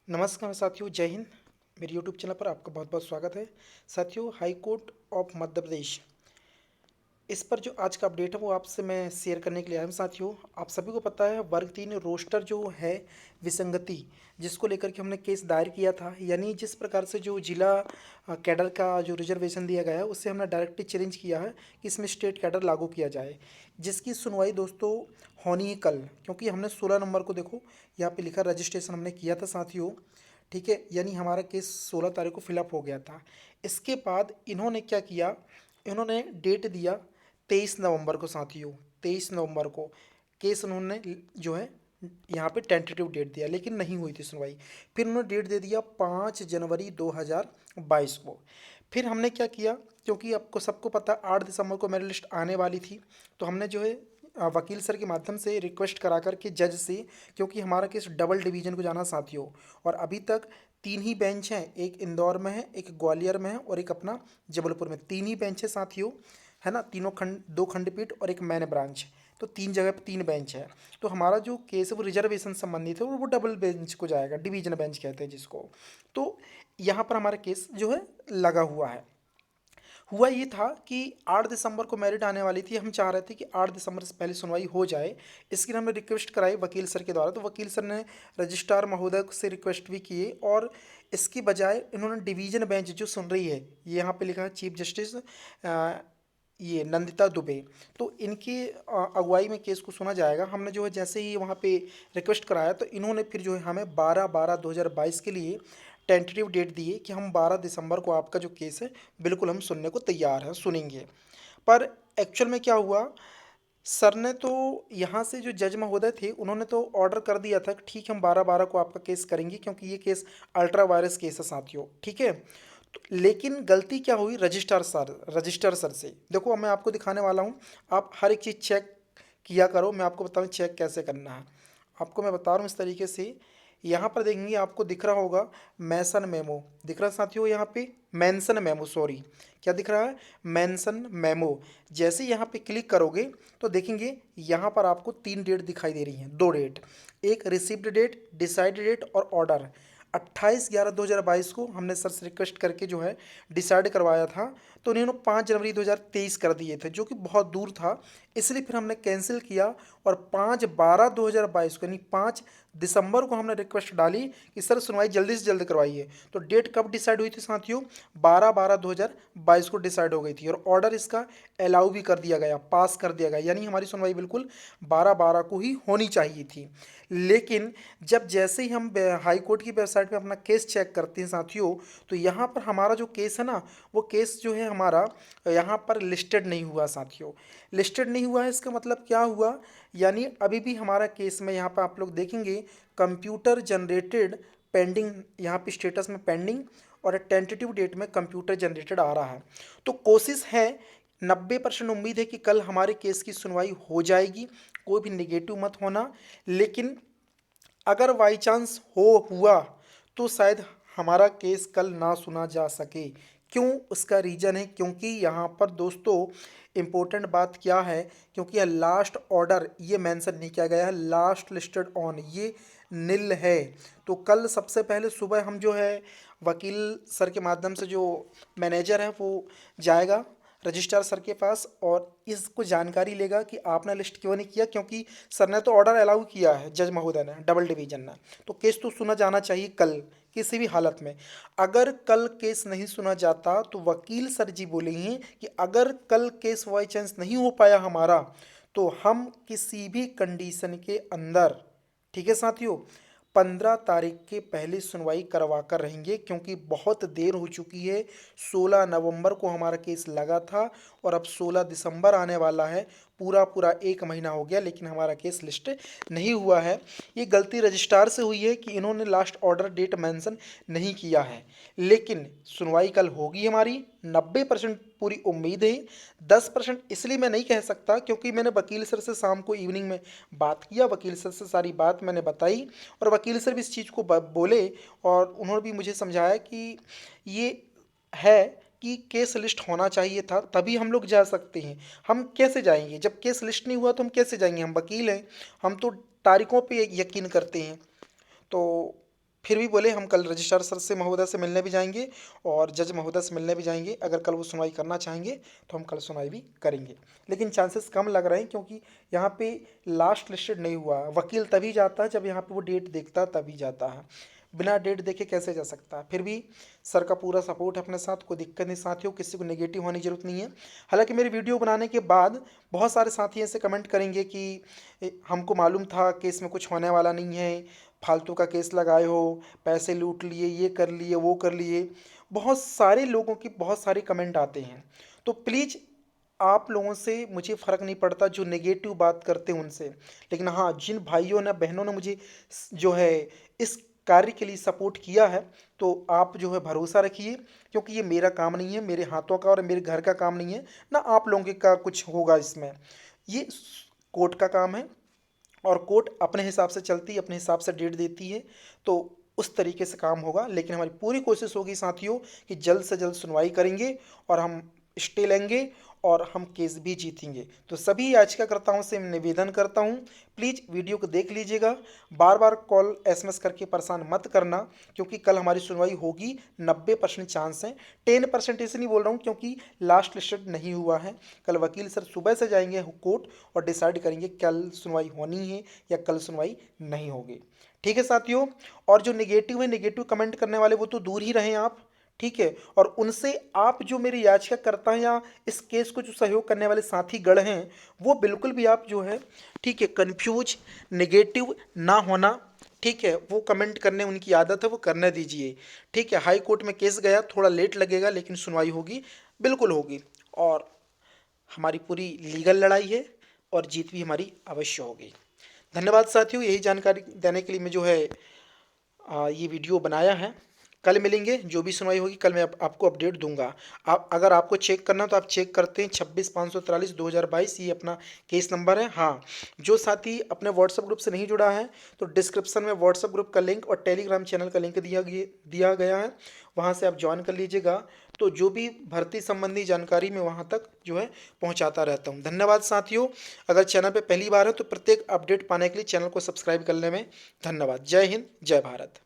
नमस्कार साथियों, जय हिंद। मेरे यूट्यूब चैनल पर आपका बहुत बहुत स्वागत है। साथियों, high court of Madhya Pradesh, इस पर जो आज का अपडेट है वो आपसे मैं शेयर करने के लिए आया हूँ। साथियों, आप सभी को पता है वर्ग 3 रोस्टर जो है विसंगति, जिसको लेकर के हमने केस दायर किया था। यानी जिस प्रकार से जो जिला कैडर का जो रिजर्वेशन दिया गया है उससे हमने डायरेक्टली चेंज किया है कि इसमें स्टेट कैडर लागू किया जाए, जिसकी सुनवाई दोस्तों होनी है कल। क्योंकि हमने 16 नंबर को, देखो यहाँ पे लिखा, रजिस्ट्रेशन हमने किया था साथियों। ठीक है, यानी हमारा केस 16 तारीख को फिलअप हो गया था। इसके बाद इन्होंने क्या किया, इन्होंने डेट दिया 23 नवंबर को साथियों। 23 नवंबर को केस उन्होंने जो है यहाँ पे टेंटेटिव डेट दिया, लेकिन नहीं हुई थी सुनवाई। फिर उन्होंने डेट दे दिया 5 जनवरी 2022 को। फिर हमने क्या किया, क्योंकि आपको सबको पता 8 दिसंबर को मेरी लिस्ट आने वाली थी, तो हमने जो है वकील सर के माध्यम से रिक्वेस्ट करा कर के जज से, क्योंकि हमारा केस डबल डिवीज़न को जाना साथियों। और अभी तक 3 ही बेंच हैं, एक इंदौर में है, एक ग्वालियर में है और एक अपना जबलपुर में। 3 ही बेंच है साथियों, है ना। तीनों खंड, 2 खंडपीठ और एक मैन ब्रांच, तो 3 जगह पर 3 बेंच है। तो हमारा जो केस है वो रिजर्वेशन संबंधित है और वो डबल बेंच को जाएगा, डिवीजन बेंच कहते हैं जिसको। तो यहाँ पर हमारा केस जो है लगा हुआ है। हुआ ये था कि 8 दिसंबर को मेरिट आने वाली थी, हम चाह रहे थे कि 8 दिसंबर से पहले सुनवाई हो जाए। इसके लिए हमने रिक्वेस्ट कराई वकील सर के द्वारा, तो वकील सर ने रजिस्ट्रार महोदय से रिक्वेस्ट भी किए, और इसकी बजाय इन्होंने डिवीजन बेंच जो सुन रही है, ये यहाँ पे लिखा है चीफ जस्टिस ये नंदिता दुबे, तो इनकी अगुवाई में केस को सुना जाएगा। हमने जो है जैसे ही वहाँ पे रिक्वेस्ट कराया, तो इन्होंने फिर जो है हमें 12/12/2022 के लिए टेंटेटिव डेट दिए कि हम 12 दिसंबर को आपका जो केस है बिल्कुल हम सुनने को तैयार हैं, सुनेंगे। पर एक्चुअल में क्या हुआ, सर ने तो यहाँ से जो जज महोदय थे उन्होंने तो ऑर्डर कर दिया था कि ठीक है हम 12/12 को आपका केस करेंगे, क्योंकि ये केस अल्ट्रा वायरस केस है साथियों। ठीक है, तो लेकिन गलती क्या हुई रजिस्टर सर से। देखो मैं आपको दिखाने वाला हूँ, आप हर एक चीज़ चेक किया करो। मैं आपको बताऊँ चेक कैसे करना है, आपको मैं बता रहा हूँ इस तरीके से। यहाँ पर देखेंगे आपको दिख रहा होगा मैसन मेमो, दिख रहा है साथियों यहाँ पे, मेंशन मेमो, सॉरी, क्या दिख रहा है, मेंशन मेमो। जैसे यहाँ पे क्लिक करोगे तो देखेंगे यहाँ पर आपको 3 डेट दिखाई दे रही हैं, 2 डेट, एक रिसिप्ड डेट, डिसाइड डेट और ऑर्डर। 28/11/2022 को हमने सर से रिक्वेस्ट करके जो है डिसाइड करवाया था, तो उन्होंने 5 जनवरी 2023 कर दिए थे, जो कि बहुत दूर था। इसलिए फिर हमने कैंसिल किया और 5/12/2022 को, यानी 5 दिसंबर को हमने रिक्वेस्ट डाली कि सर सुनवाई जल्दी से जल्द करवाइए। तो डेट कब डिसाइड हुई थी साथियों, 12/12/2022 को डिसाइड हो गई थी, और ऑर्डर इसका अलाउ भी कर दिया गया, पास कर दिया गया, यानी हमारी सुनवाई बिल्कुल 12/12 को ही होनी चाहिए थी। लेकिन जब जैसे ही हम हाई कोर्ट की वेबसाइट पे अपना केस चेक करते हैं साथियों, तो यहाँ पर हमारा जो केस है ना, वो केस जो है हमारा यहाँ पर लिस्टेड नहीं हुआ साथियों। लिस्टेड नहीं हुआ है, इसका मतलब क्या हुआ, यानी अभी भी हमारा केस में यहाँ पर आप लोग देखेंगे कंप्यूटर जनरेटेड पेंडिंग, यहाँ पे स्टेटस में पेंडिंग, और टेंटेटिव डेट में कंप्यूटर जनरेटेड आ रहा है। तो कोशिश है, 90% उम्मीद है कि कल हमारे केस की सुनवाई हो जाएगी, कोई भी निगेटिव मत होना। लेकिन अगर बाई चांस हुआ तो शायद हमारा केस कल ना सुना जा सके। क्यों, उसका रीज़न है, क्योंकि यहाँ पर दोस्तों इम्पोर्टेंट बात क्या है, क्योंकि यह लास्ट ऑर्डर ये मेंशन नहीं किया गया है, लास्ट लिस्टेड ऑन ये नील है। तो कल सबसे पहले सुबह हम जो है वकील सर के माध्यम से, जो मैनेजर है वो जाएगा रजिस्ट्रार सर के पास और इसको जानकारी लेगा कि आपने लिस्ट क्यों नहीं किया, क्योंकि सर ने तो ऑर्डर अलाउ किया है, जज महोदय ने, डबल डिवीजन ने। तो केस तो सुना जाना चाहिए कल किसी भी हालत में। अगर कल केस नहीं सुना जाता तो वकील सर जी बोले हैं कि अगर कल केस बाई चांस नहीं हो पाया हमारा, तो हम किसी भी कंडीशन के अंदर, ठीक है साथियों, 15 तारीख के पहले सुनवाई करवा कर रहेंगे, क्योंकि बहुत देर हो चुकी है। 16 नवंबर को हमारा केस लगा था और अब 16 दिसंबर आने वाला है, पूरा पूरा 1 महीना हो गया, लेकिन हमारा केस लिस्ट नहीं हुआ है। ये गलती रजिस्ट्रार से हुई है कि इन्होंने लास्ट ऑर्डर डेट मेंशन नहीं किया है। लेकिन सुनवाई कल होगी हमारी, 90% पूरी उम्मीद है। 10% इसलिए मैं नहीं कह सकता क्योंकि मैंने वकील सर से शाम को इवनिंग में बात किया, वकील सर से सारी बात मैंने बताई, और वकील सर भी इस चीज़ को बोले, और उन्होंने भी मुझे समझाया कि ये है कि केस लिस्ट होना चाहिए था, तभी हम लोग जा सकते हैं। हम कैसे जाएंगे जब केस लिस्ट नहीं हुआ, तो हम कैसे जाएंगे, हम वकील हैं, हम तो तारीखों पे यकीन करते हैं। तो फिर भी बोले हम कल रजिस्ट्रार सर से महोदय से मिलने भी जाएंगे और जज महोदय से मिलने भी जाएंगे। अगर कल वो सुनवाई करना चाहेंगे तो हम कल सुनवाई भी करेंगे, लेकिन चांसेस कम लग रहे हैं क्योंकि यहाँ पे लास्ट लिस्टेड नहीं हुआ। वकील तभी जाता है जब यहाँ पे वो डेट देखता है, तभी जाता है। बिना डेट देखे कैसे जा सकता है। फिर भी सर का पूरा सपोर्ट है अपने साथ, कोई दिक्कत नहीं साथियों, किसी को नेगेटिव होने की जरूरत नहीं है। हालांकि मेरी वीडियो बनाने के बाद बहुत सारे साथी ऐसे कमेंट करेंगे कि हमको मालूम था कि इसमें कुछ होने वाला नहीं है, फालतू का केस लगाए हो, पैसे लूट लिए, ये कर लिए, वो कर लिए। बहुत सारे लोगों की बहुत सारे कमेंट आते हैं। तो प्लीज़ आप लोगों से मुझे फ़र्क नहीं पड़ता जो नेगेटिव बात करते हैं उनसे, लेकिन हाँ, जिन भाइयों ने बहनों ने मुझे जो है इस कार्य के लिए सपोर्ट किया है, तो आप जो है भरोसा रखिए, क्योंकि ये मेरा काम नहीं है, मेरे हाथों का और मेरे घर का काम नहीं है, ना आप लोगों का कुछ होगा इसमें। ये कोर्ट का काम है और कोर्ट अपने हिसाब से चलती है, अपने हिसाब से डेट देती है, तो उस तरीके से काम होगा। लेकिन हमारी पूरी कोशिश होगी साथियों कि जल्द से जल्द सुनवाई करेंगे और हम स्टे लेंगे और हम केस भी जीतेंगे। तो सभी याचिकाकर्ताओं से निवेदन करता हूं, प्लीज़ वीडियो को देख लीजिएगा, बार बार कॉल एसएमएस करके परेशान मत करना, क्योंकि कल हमारी सुनवाई होगी। 90% चांस है, 10% ऐसे नहीं बोल रहा हूँ क्योंकि लास्ट लिस्टेड नहीं हुआ है। कल वकील सर सुबह से जाएंगे कोर्ट और डिसाइड करेंगे कल सुनवाई होनी है या कल सुनवाई नहीं होगी। ठीक है साथियों, और जो नेगेटिव है, नेगेटिव कमेंट करने वाले वो तो दूर ही रहें आप, ठीक है। और उनसे आप जो मेरी याचिका करता हैं या इस केस को जो सहयोग करने वाले साथी गण हैं, वो बिल्कुल भी आप जो है, ठीक है, कंफ्यूज नेगेटिव ना होना, ठीक है। वो कमेंट करने उनकी आदत है, वो करने दीजिए, ठीक है। हाई कोर्ट में केस गया, थोड़ा लेट लगेगा लेकिन सुनवाई होगी, बिल्कुल होगी। और हमारी पूरी लीगल लड़ाई है और जीत भी हमारी अवश्य होगी। धन्यवाद साथियों, यही जानकारी देने के लिए मैं जो है ये वीडियो बनाया है। कल मिलेंगे, जो भी सुनवाई होगी कल मैं आपको अपडेट दूंगा। आप अगर आपको चेक करना तो आप चेक करते हैं 26/543/2022, ये अपना केस नंबर है। हाँ, जो साथी अपने व्हाट्सएप ग्रुप से नहीं जुड़ा है तो डिस्क्रिप्शन में व्हाट्सएप ग्रुप का लिंक और टेलीग्राम चैनल का लिंक दिया गया है, वहाँ से आप ज्वाइन कर लीजिएगा। तो जो भी भर्ती संबंधी जानकारी मैं वहाँ तक जो है पहुँचाता रहता हूँ। धन्यवाद साथियों, अगर चैनल पर पहली बार है तो प्रत्येक अपडेट पाने के लिए चैनल को सब्सक्राइब करने में धन्यवाद। जय हिंद, जय भारत।